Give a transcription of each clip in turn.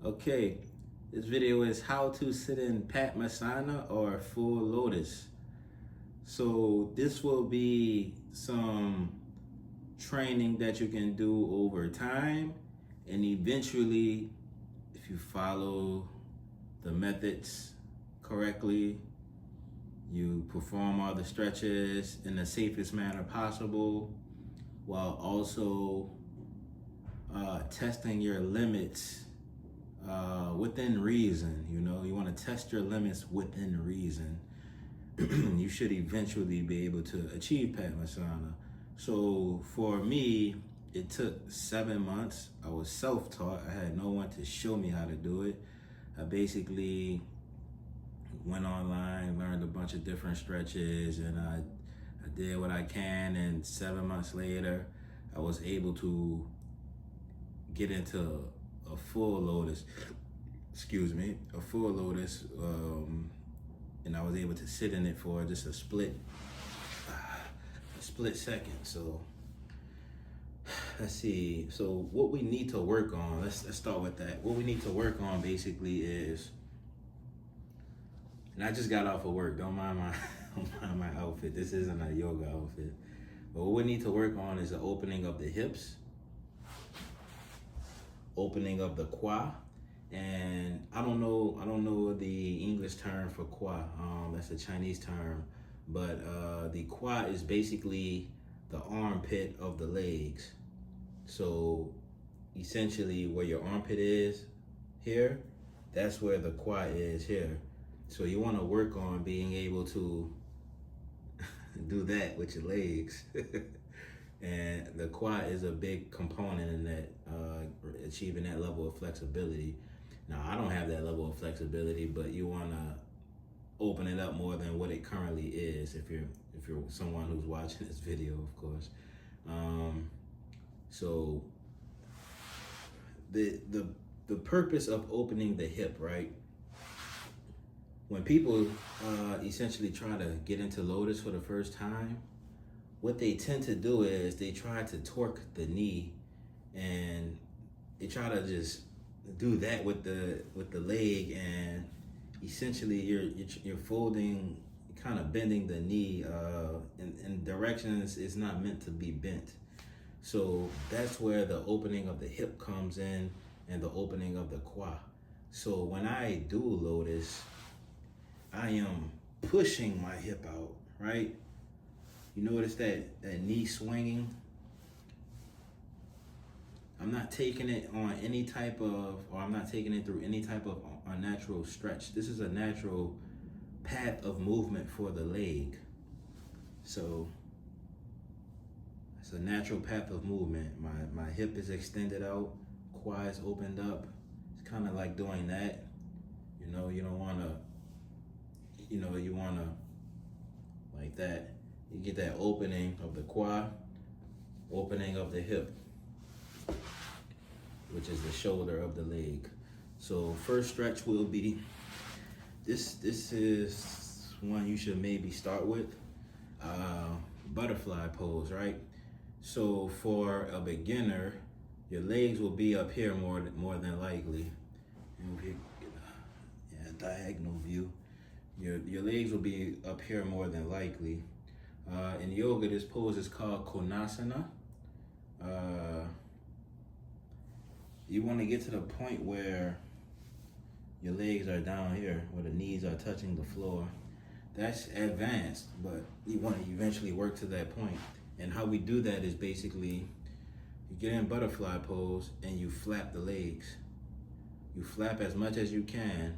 Okay, this video is how to sit in Padmasana or full Lotus. So this will be some training that you can do over time, and eventually, if you follow the methods correctly, you perform all the stretches in the safest manner possible, while also testing your limits within reason. You want to test your limits within reason. You should eventually be able to achieve Padmasana. So for me, it took 7 months. I was self-taught. I had no one to show me how to do it. I basically went online, learned a bunch of different stretches, and I did what I can. And 7 months later, I was able to get into a full Lotus. A full Lotus. And I was able to sit in it for just a split second. So let's see. So what we need to work on, let's start with that. What we need to work on basically is, and I just got off of work, don't mind my outfit. This isn't a yoga outfit. But what we need to work on is the opening of the hips, opening of the quad. And I don't know the English term for quad. That's a Chinese term, but the quad is basically the armpit of the legs. So essentially, where your armpit is here, that's where the quad is here. So you want to work on being able to do that with your legs. And the quad is a big component in that, achieving that level of flexibility. Now, I don't have that level of flexibility, but you want to open it up more than what it currently is if you're someone who's watching this video, of course. So the purpose of opening the hip, right? When people essentially try to get into Lotus for the first time, what they tend to do is they try to torque the knee, and they try to just do that with the leg, and essentially you're folding, kind of bending the knee in directions it's not meant to be bent. So that's where the opening of the hip comes in, and the opening of the quad. So when I do Lotus, I am pushing my hip out, right? You notice that knee swinging? I'm not taking it on any type of, or I'm not taking it through any type of unnatural stretch. This is a natural path of movement for the leg. So it's a natural path of movement. My hip is extended out, quad is opened up. It's kind of like doing that. You don't want to, you want to, like that. You get that opening of the quad, opening of the hip, which is the shoulder of the leg. So first stretch will be, this is one you should maybe start with, butterfly pose, right? So for a beginner, your legs will be up here more than likely. Diagonal view. Your legs will be up here more than likely. In yoga, this pose is called Konasana. You want to get to the point where your legs are down here, where the knees are touching the floor. That's advanced, but you want to eventually work to that point. And how we do that is basically, you get in butterfly pose and you flap the legs. You flap as much as you can.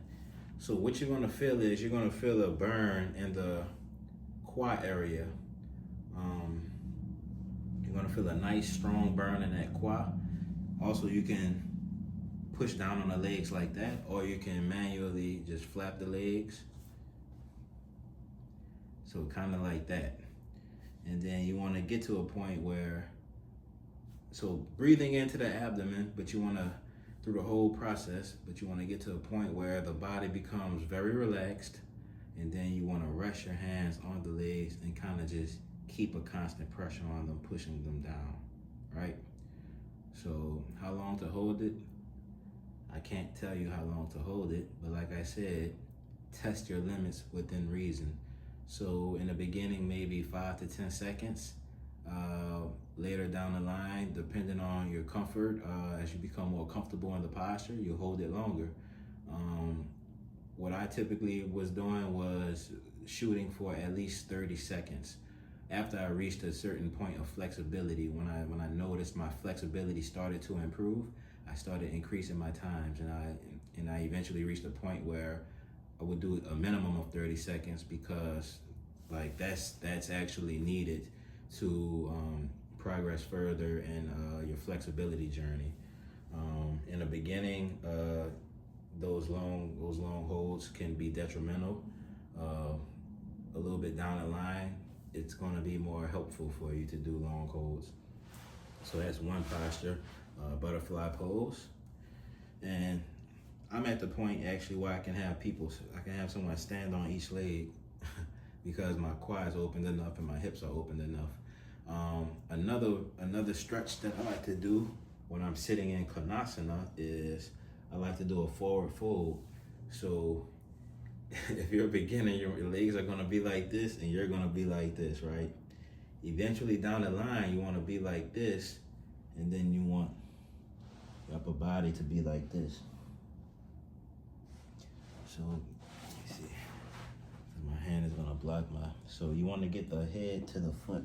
So what you're going to feel is, you're going to feel a burn in the quad area. You're going to feel a nice strong burn in that quad. Also, you can push down on the legs like that, or you can manually just flap the legs. So kind of like that. And then you want to get to a point where, so breathing into the abdomen, but you want to, through the whole process, but you want to get to a point where the body becomes very relaxed, and then you want to rest your hands on the legs and kind of just keep a constant pressure on them, pushing them down, right? So how long to hold it? I can't tell you how long to hold it, but like I said, test your limits within reason. So in the beginning, maybe 5 to 10 seconds. Later down the line, depending on your comfort, as you become more comfortable in the posture, you hold it longer. What I typically was doing was shooting for at least 30 seconds. After I reached a certain point of flexibility, when I noticed my flexibility started to improve, I started increasing my times, and I eventually reached a point where I would do a minimum of 30 seconds because like that's actually needed to progress further in your flexibility journey. In the beginning, those long holds can be detrimental. A little bit down the line, it's going to be more helpful for you to do long holds. So that's one posture, butterfly pose. And I'm at the point actually where I can have someone stand on each leg because my quads opened enough and my hips are opened enough. Another stretch that I like to do when I'm sitting in Padmasana is I like to do a forward fold. So if you're a beginner, your legs are gonna be like this and you're gonna be like this, right? Eventually down the line, you wanna be like this, and then you want your upper body to be like this. So, let me see. My hand is gonna block so you wanna get the head to the foot.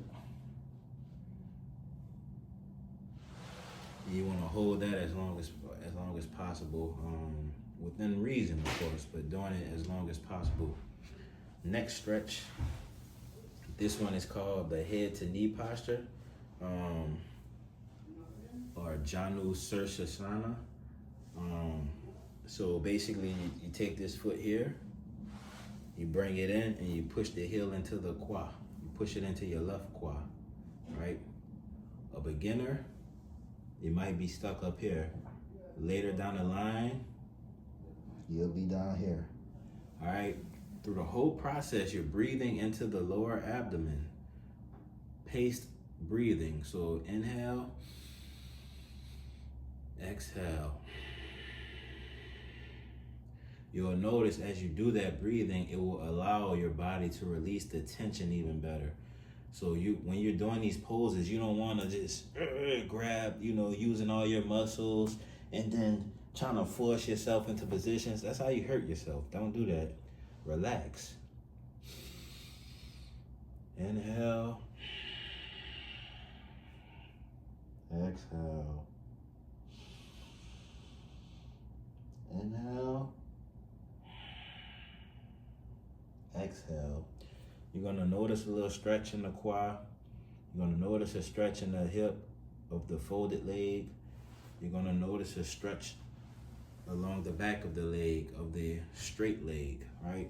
You want to hold that as long as possible, within reason, of course, but doing it as long as possible. Next stretch. This one is called the head to knee posture, or Janu Sirsasana. So basically, you take this foot here, you bring it in, and you push the heel into the qua. You push it into your left qua, right? A beginner, you might be stuck up here. Later down the line, you'll be down here. All right? Through the whole process, you're breathing into the lower abdomen. Paced breathing. So inhale, exhale. You'll notice as you do that breathing, it will allow your body to release the tension even better. So when you're doing these poses, you don't want to just grab, using all your muscles and then trying to force yourself into positions. That's how you hurt yourself. Don't do that. Relax. Inhale. Exhale. Inhale. Exhale. You're going to notice a little stretch in the quad. You're going to notice a stretch in the hip of the folded leg. You're going to notice a stretch along the back of the leg, of the straight leg, right?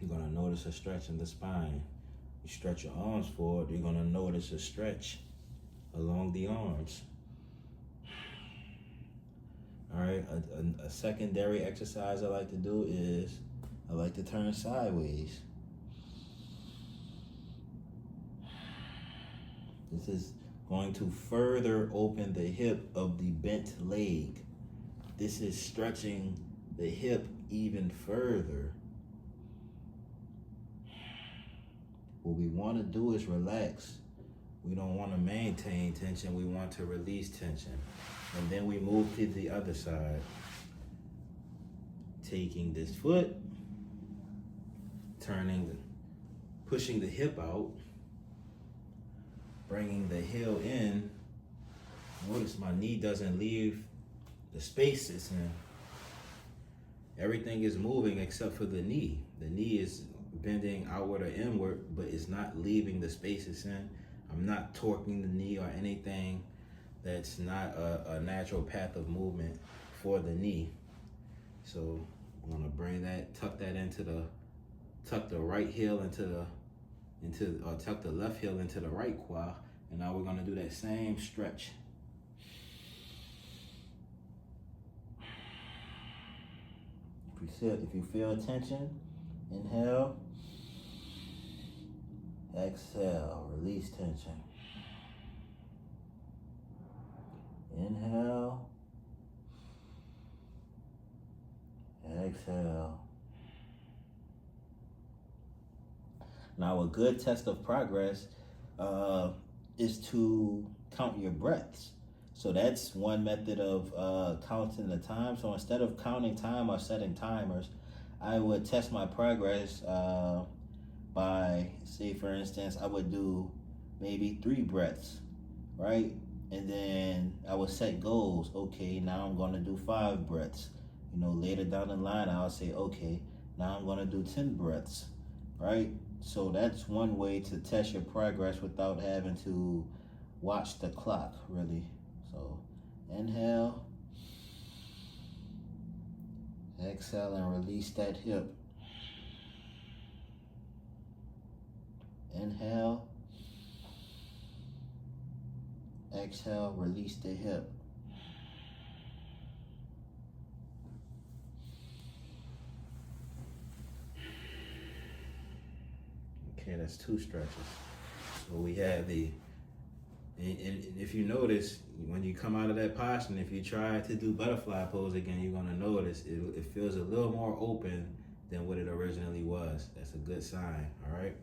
You're going to notice a stretch in the spine. You stretch your arms forward, you're going to notice a stretch along the arms. All right, a secondary exercise I like to do is I like to turn sideways. This is going to further open the hip of the bent leg. This is stretching the hip even further. What we want to do is relax. We don't want to maintain tension. We want to release tension. And then we move to the other side. Taking this foot, pushing the hip out, bringing the heel in. Notice my knee doesn't leave the space it's in. Everything is moving except for the knee. The knee is bending outward or inward, but it's not leaving the space it's in. I'm not torquing the knee or anything that's not a natural path of movement for the knee. So I'm gonna bring that, tuck the right heel tuck the left heel into the right quad, and now we're gonna do that same stretch. If you feel tension, inhale, exhale, release tension. Inhale, exhale. Now, a good test of progress is to count your breaths. So that's one method of counting the time. So instead of counting time or setting timers, I would test my progress by, say for instance, I would do maybe 3 breaths, right? And then I would set goals. Okay, now I'm going to do 5 breaths. You know, later down the line, I'll say, okay, now I'm going to do 10 breaths, right? So that's one way to test your progress without having to watch the clock, really. So inhale, exhale, and release that hip. Inhale, exhale, release the hip. Okay, that's 2 stretches. So we have and if you notice, when you come out of that posture, if you try to do butterfly pose again, you're gonna notice it feels a little more open than what it originally was. That's a good sign, all right?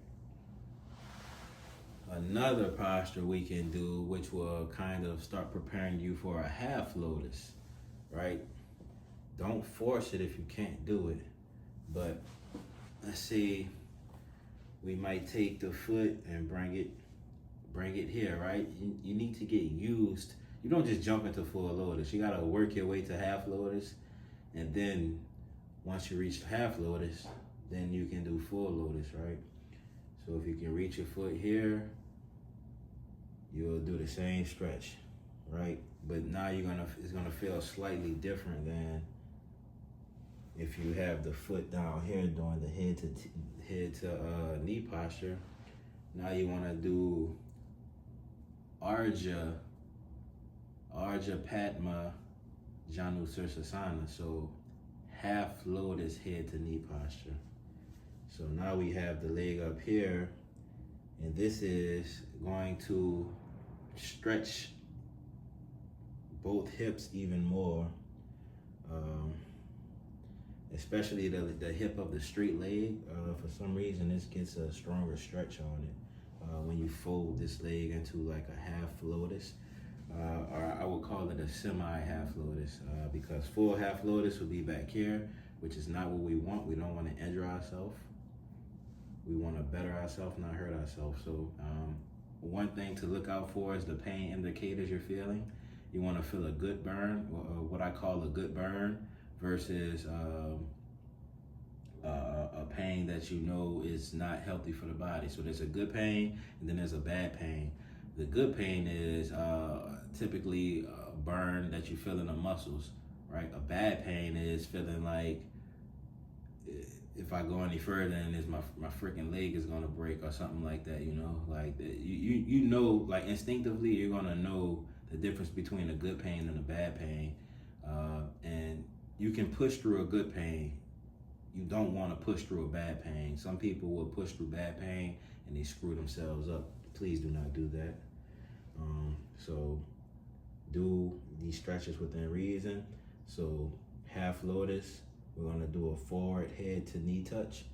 Another posture we can do, which will kind of start preparing you for a half lotus, right? Don't force it if you can't do it. But let's see, we might take the foot and bring it here, right? You need to get used. You don't just jump into full lotus. You gotta work your way to half lotus, and then once you reach half lotus, then you can do full lotus, right? So if you can reach your foot here, you'll do the same stretch, right? But now it's gonna feel slightly different than if you have the foot down here doing the head to knee posture. Now you wanna do Ardha Padma Janu Sirsasana. So half lotus head to knee posture. So now we have the leg up here, and this is going to stretch both hips even more, especially the hip of the straight leg. For some reason, this gets a stronger stretch on it when you fold this leg into like a half lotus, or I would call it a semi-half lotus, because full half lotus would be back here, which is not what we want. We don't want to injure ourselves. We want to better ourselves, not hurt ourselves. So one thing to look out for is the pain indicators you're feeling. You want to feel a good burn, or what I call a good burn, versus a pain that you know is not healthy for the body. So there's a good pain, and then there's a bad pain. The good pain is typically a burn that you feel in the muscles, right? A bad pain is feeling like, if I go any further, and my freaking leg is gonna break or something like that, you know, like you know, like instinctively you're gonna know the difference between a good pain and a bad pain, and you can push through a good pain. You don't want to push through a bad pain. Some people will push through bad pain and they screw themselves up. Please do not do that. So do these stretches within reason. So half lotus. We're gonna do a forward head to knee touch.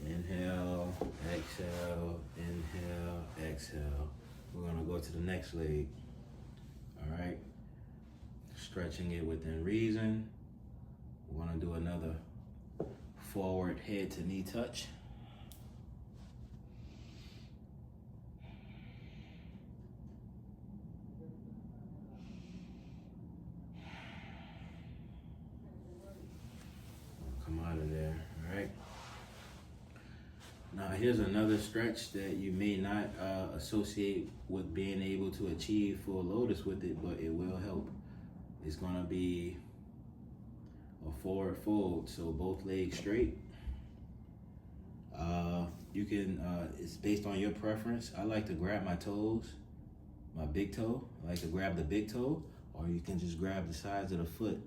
Inhale, exhale, inhale, exhale. We're gonna go to the next leg. All right. Stretching it within reason. We're gonna do another forward head to knee touch. Come out of there, all right? Now here's another stretch that you may not associate with being able to achieve full lotus with it, but it will help. It's gonna be a forward fold, so both legs straight. You can, it's based on your preference. I like to grab my toes, my big toe. I like to grab the big toe, or you can just grab the sides of the foot.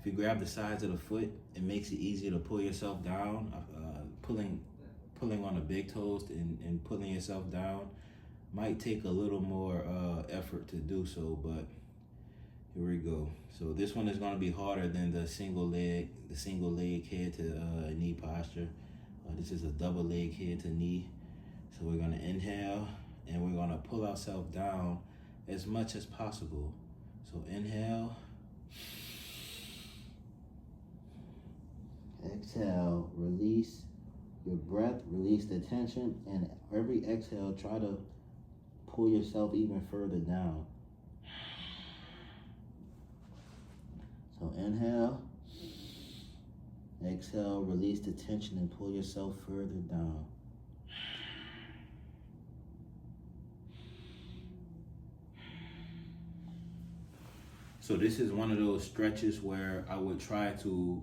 If you grab the sides of the foot, it makes it easier to pull yourself down. Pulling on the big toes and pulling yourself down might take a little more effort to do so, but here we go. So this one is going to be harder than the single leg head to knee posture. This is a double leg head to knee. So we're going to inhale and we're going to pull ourselves down as much as possible. So inhale. Exhale, release your breath, release the tension, and every exhale, try to pull yourself even further down. So inhale, exhale, release the tension and pull yourself further down. So this is one of those stretches where I would try to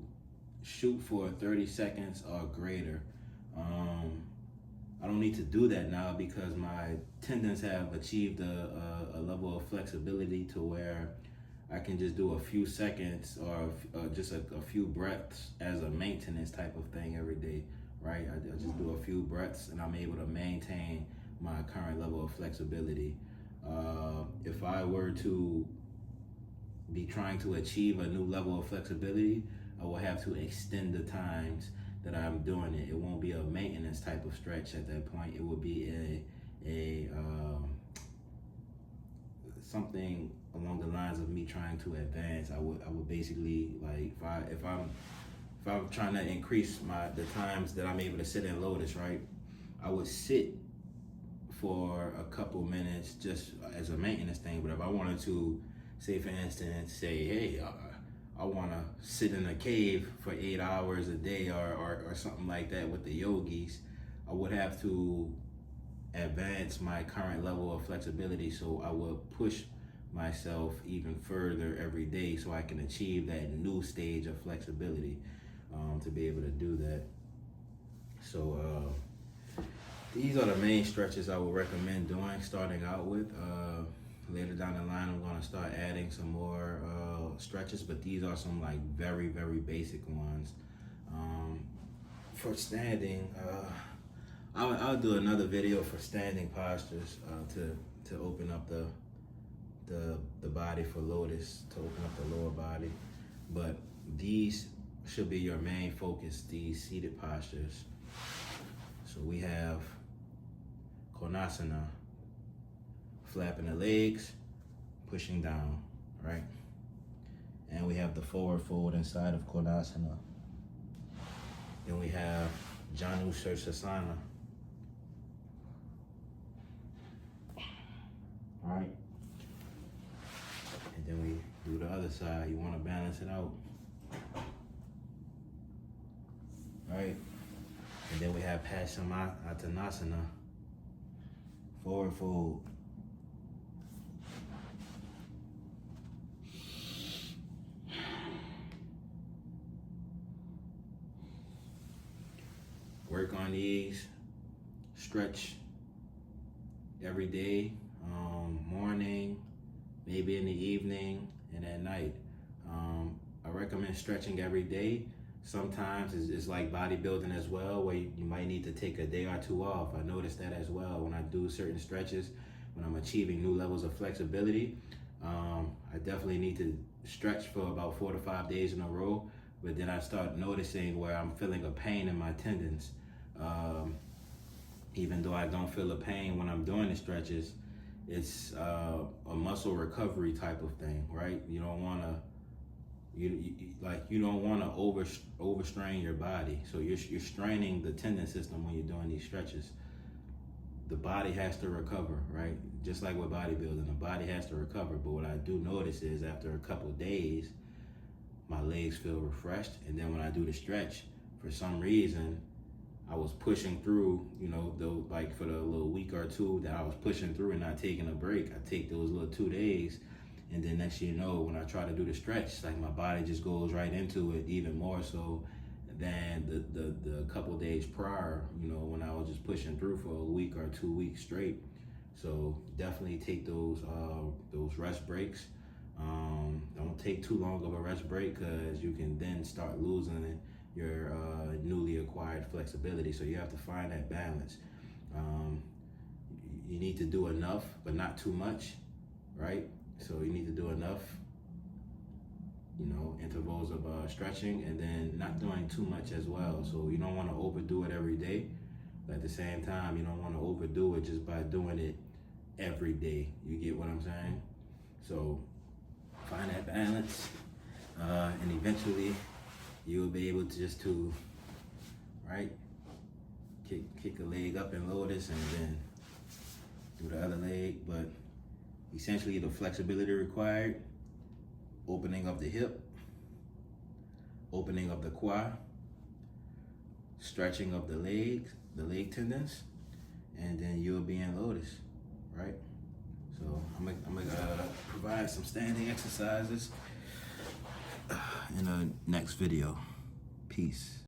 shoot for 30 seconds or greater. I don't need to do that now because my tendons have achieved a level of flexibility to where I can just do a few seconds or just a few breaths as a maintenance type of thing every day, right? I just do a few breaths and I'm able to maintain my current level of flexibility. If I were to be trying to achieve a new level of flexibility, I will have to extend the times that I'm doing it. It won't be a maintenance type of stretch at that point. It would be something along the lines of me trying to advance. I would basically, like, if I'm trying to increase the times that I'm able to sit in Lotus, right? I would sit for a couple minutes just as a maintenance thing. But if I wanted to, say for instance, hey, I want to sit in a cave for 8 hours a day or something like that with the yogis, I would have to advance my current level of flexibility. So I would push myself even further every day so I can achieve that new stage of flexibility to be able to do that. So these are the main stretches I would recommend doing, starting out with. Later down the line, I'm going to start adding some more stretches, but these are some like very, very basic ones. For standing, I'll do another video for standing postures to open up the body for Lotus, to open up the lower body. But these should be your main focus, these seated postures. So we have Konasana, flapping the legs, pushing down, right? And we have the forward fold inside of Konasana. Then we have Janu Sirsasana. All right. And then we do the other side. You want to balance it out. All right. And then we have Padmasana, forward fold. Work on these, stretch every day, morning, maybe in the evening, and at night. I recommend stretching every day. Sometimes it's like bodybuilding as well, where you might need to take a day or two off. I noticed that as well when I do certain stretches, when I'm achieving new levels of flexibility. I definitely need to stretch for about 4 to 5 days in a row, but then I start noticing where I'm feeling a pain in my tendons. Even though I don't feel a pain when I'm doing the stretches, it's a muscle recovery type of thing, right? You don't want to you don't want to overstrain your body. So you're straining the tendon system when you're doing these stretches. The body has to recover, right? Just like with bodybuilding, the body has to recover. But what I do notice is after a couple days, my legs feel refreshed. And then when I do the stretch, for some reason, I was pushing through, like for the little week or two that I was pushing through and not taking a break. I take those little 2 days, and then next thing you know, when I try to do the stretch, like my body just goes right into it even more so than the couple days prior, when I was just pushing through for a week or 2 weeks straight. So definitely take those rest breaks. Don't take too long of a rest break, because you can then start losing your newly acquired flexibility. So you have to find that balance. You need to do enough, but not too much, right? So you need to do enough, intervals of stretching, and then not doing too much as well. So you don't want to overdo it every day, but at the same time, you don't want to overdo it just by doing it every day. You get what I'm saying? So find that balance, and eventually you'll be able to just right, kick a leg up in Lotus and then do the other leg. But essentially the flexibility required: opening up the hip, opening up the quad, stretching of the legs, the leg tendons, and then you'll be in Lotus, right? So I'm gonna provide some standing exercises in the next video. Peace.